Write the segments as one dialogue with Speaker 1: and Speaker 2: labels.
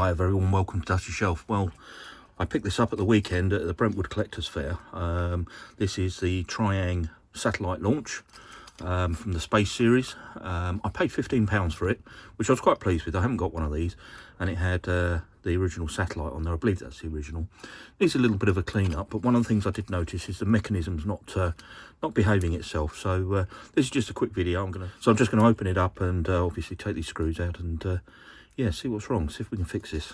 Speaker 1: Hi, a very warm welcome to Dusty Shelf. Well, I picked this up at the weekend at the Brentwood Collectors Fair. This is the Triang satellite launch from the Space series. I paid £15 for it, which I was quite pleased with. I haven't got one of these, and it had the original satellite on there. I believe that's the original. Needs a little bit of a clean up, but one of the things I did notice is the mechanism's not behaving itself. So this is just a quick video. I'm just going to open it up and obviously take these screws out and yeah, see what's wrong, see if we can fix this.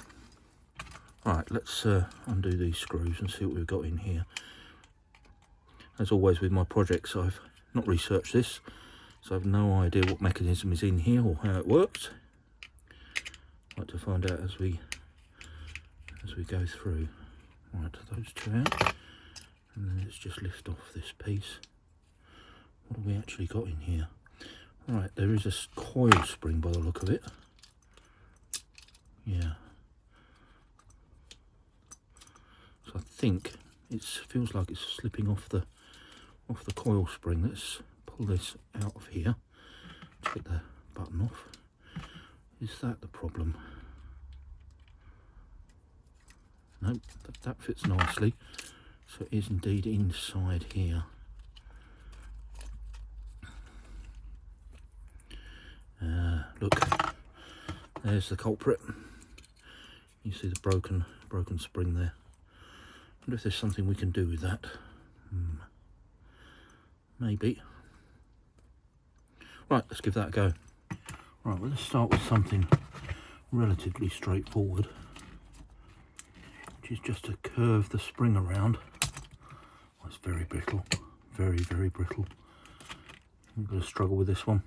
Speaker 1: Right, let's undo these screws and see what we've got in here. As always with my projects, I've not researched this, so I have no idea what mechanism is in here or how it works. I'd like to find out as we go through. Right, those two out, and then let's just lift off this piece. What have we actually got in here? Right, there is a coil spring by the look of it. Yeah. So I think it feels like it's slipping off the coil spring. Let's pull this out of here. Take the button off. Is that the problem? Nope, that fits nicely. So it is indeed inside here. Look, there's the culprit. You see the broken spring there. I wonder if there's something we can do with that. Maybe. Right, let's give that a go. Right, well, let's start with something relatively straightforward, which is just to curve the spring around. Oh, it's very brittle, very, very brittle. I'm going to struggle with this one.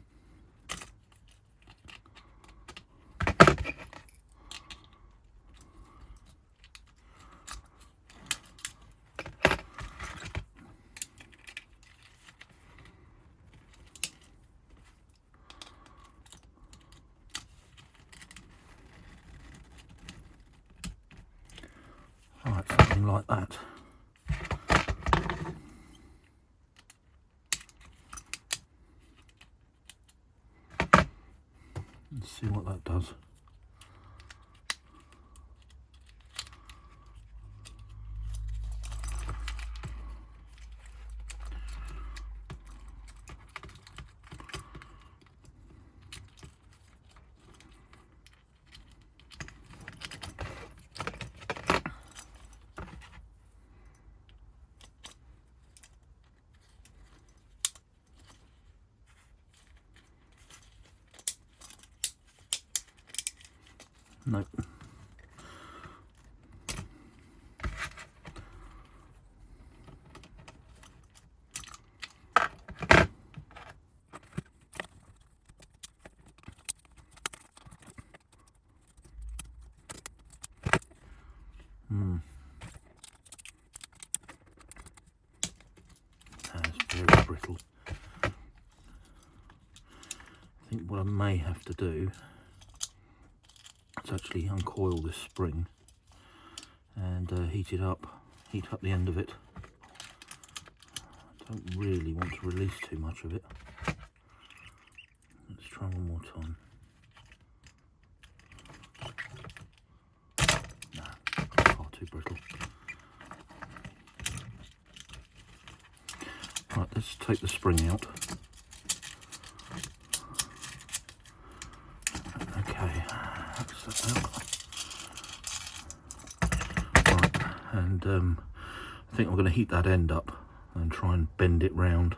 Speaker 1: Right, something like that. Let's see what that does. Nope. That's very brittle. I think what I may have to do is actually uncoil this spring and heat up the end of it. I don't really want to release too much of it. Let's try one more time. No, far too brittle. Right, let's take the spring out. Okay, that's that out. Right, and I think I'm going to heat that end up and try and bend it round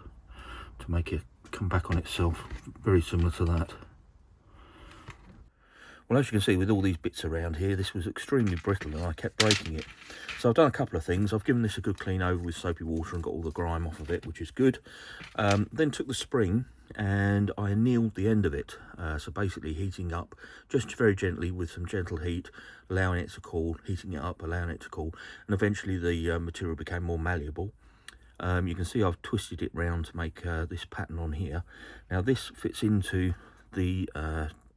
Speaker 1: to make it come back on itself, very similar to that. Well, as you can see, with all these bits around here, this was extremely brittle and I kept breaking it. So I've done a couple of things. I've given this a good clean over with soapy water and got all the grime off of it, which is good. Then took the spring and I annealed the end of it. So basically heating up just very gently with some gentle heat, allowing it to cool, heating it up, allowing it to cool. And eventually the material became more malleable. You can see I've twisted it round to make this pattern on here. Now this fits into the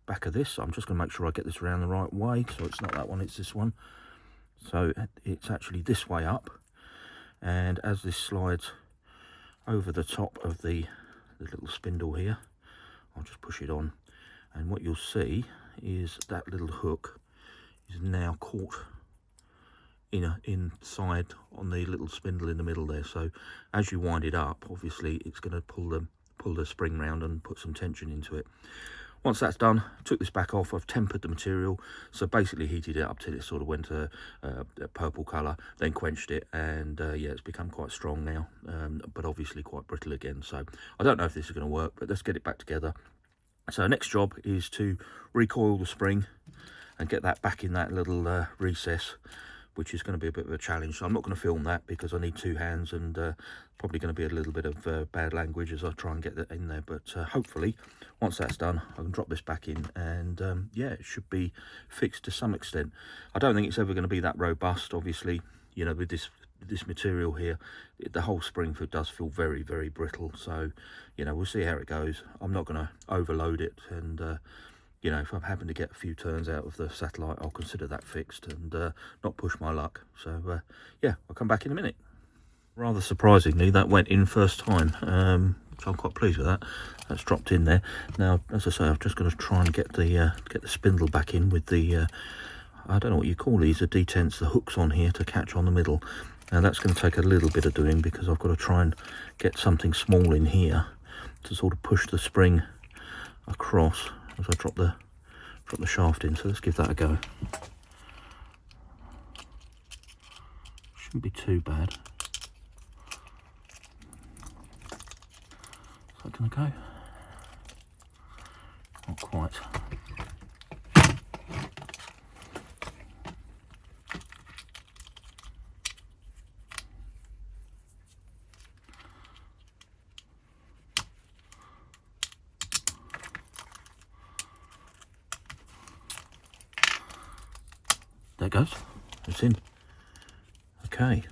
Speaker 1: back of this. I'm just going to make sure I get this around the right way, so it's not that one, it's this one. So it's actually this way up, and as this slides over the top of the little spindle here, I'll just push it on, and what you'll see is that little hook is now caught inside on the little spindle in the middle there. So as you wind it up, obviously it's going to pull the spring round and put some tension into it. Once that's done, took this back off. I've tempered the material, so basically heated it up till it sort of went a purple colour, then quenched it, and yeah, it's become quite strong now, but obviously quite brittle again. So I don't know if this is going to work, but let's get it back together. So next job is to recoil the spring and get that back in that little recess, which is going to be a bit of a challenge. So I'm not going to film that because I need two hands, and probably going to be a little bit of bad language as I try and get that in there. But hopefully, once that's done, I can drop this back in, and yeah, it should be fixed to some extent. I don't think it's ever going to be that robust, obviously. You know, with this material here, the whole spring does feel very, very brittle. So, you know, we'll see how it goes. I'm not going to overload it, and you know, if I happen to get a few turns out of the satellite, I'll consider that fixed and not push my luck. So yeah, I'll come back in a minute. Rather surprisingly, that went in first time, so I'm quite pleased with that. That's dropped in there. Now, as I say, I'm just going to try and get the spindle back in with the I don't know what you call these, the detents, the hooks on here to catch on the middle. Now that's going to take a little bit of doing because I've got to try and get something small in here to sort of push the spring across as I drop the shaft in. So let's give that a go. Shouldn't be too bad. Is that going to go? Not quite. There it goes, it's in. Okay,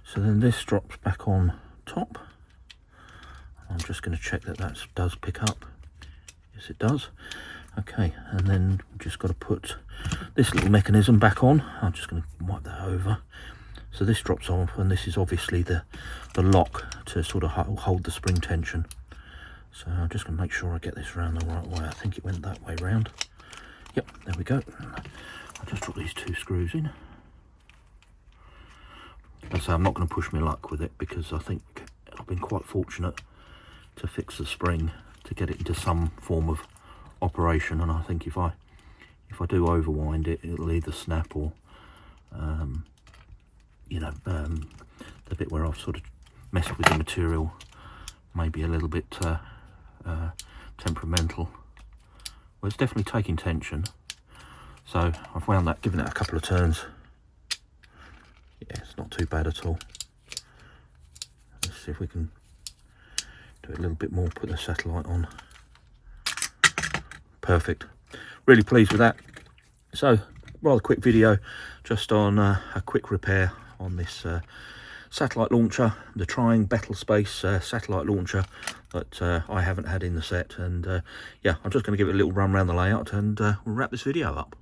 Speaker 1: so then this drops back on top. I'm just going to check that that does pick up. Yes, it does. Okay, and then we've just got to put this little mechanism back on. I'm just going to wipe that over. So this drops off, and this is obviously the lock to sort of hold the spring tension. So I'm just going to make sure I get this around the right way. I think it went that way round. Yep, there we go. I'll just drop these two screws in. As I say, I'm not going to push my luck with it because I think I've been quite fortunate to fix the spring to get it into some form of operation, and I think if I do overwind it, it'll either snap or you know, the bit where I've sort of messed with the material may be a little bit temperamental. Well, it's definitely taking tension. So I've wound that, given it a couple of turns. Yeah, it's not too bad at all. Let's see if we can do it a little bit more, put the satellite on. Perfect. Really pleased with that. So, rather quick video just on a quick repair on this satellite launcher, the Trying Battlespace satellite launcher that I haven't had in the set. And yeah, I'm just going to give it a little run around the layout, and we'll wrap this video up.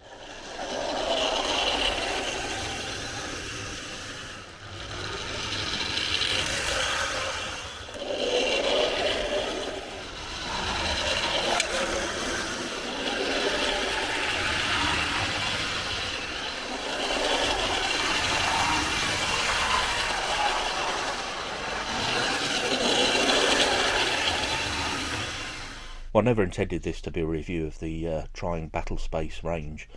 Speaker 1: Well, I never intended this to be a review of the Trying Battlespace range.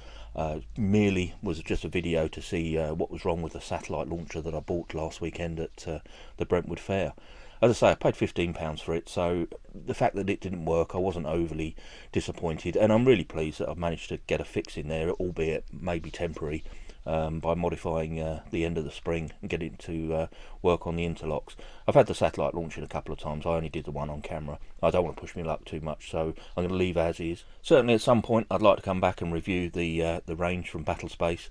Speaker 1: Merely was just a video to see what was wrong with the satellite launcher that I bought last weekend at the Brentwood Fair. As I say, I paid £15 for it, so the fact that it didn't work, I wasn't overly disappointed, and I'm really pleased that I've managed to get a fix in there, albeit maybe temporary, by modifying the end of the spring and getting it to work on the interlocks. I've had the satellite launching a couple of times. I only did the one on camera. I don't want to push my luck too much, so I'm going to leave as is. Certainly at some point I'd like to come back and review the range from Battlespace.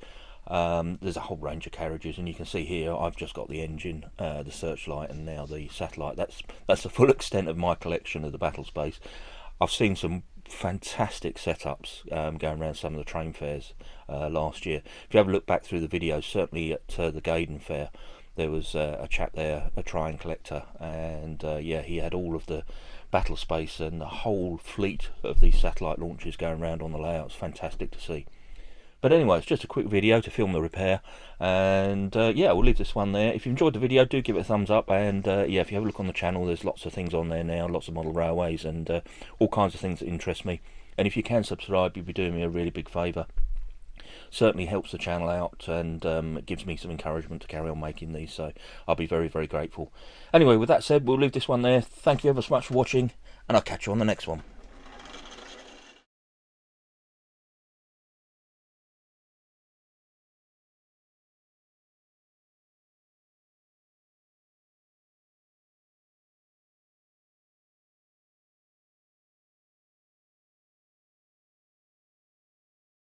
Speaker 1: There's a whole range of carriages, and you can see here I've just got the engine, the searchlight, and now the satellite. That's the full extent of my collection of the Battlespace. I've seen some fantastic setups going around some of the train fairs last year. If you have a look back through the videos, certainly at the Gaydon Fair, there was a chap there, a Trying collector, and yeah, he had all of the Battlespace and the whole fleet of these satellite launches going around on the layouts. Fantastic to see. But anyway, it's just a quick video to film the repair, and yeah, we'll leave this one there. If you enjoyed the video, do give it a thumbs up, and yeah, if you have a look on the channel, there's lots of things on there now, lots of model railways and all kinds of things that interest me. And if you can subscribe, you'd be doing me a really big favour. Certainly helps the channel out, and it gives me some encouragement to carry on making these, so I'll be very, very grateful. Anyway, with that said, we'll leave this one there. Thank you ever so much for watching, and I'll catch you on the next one.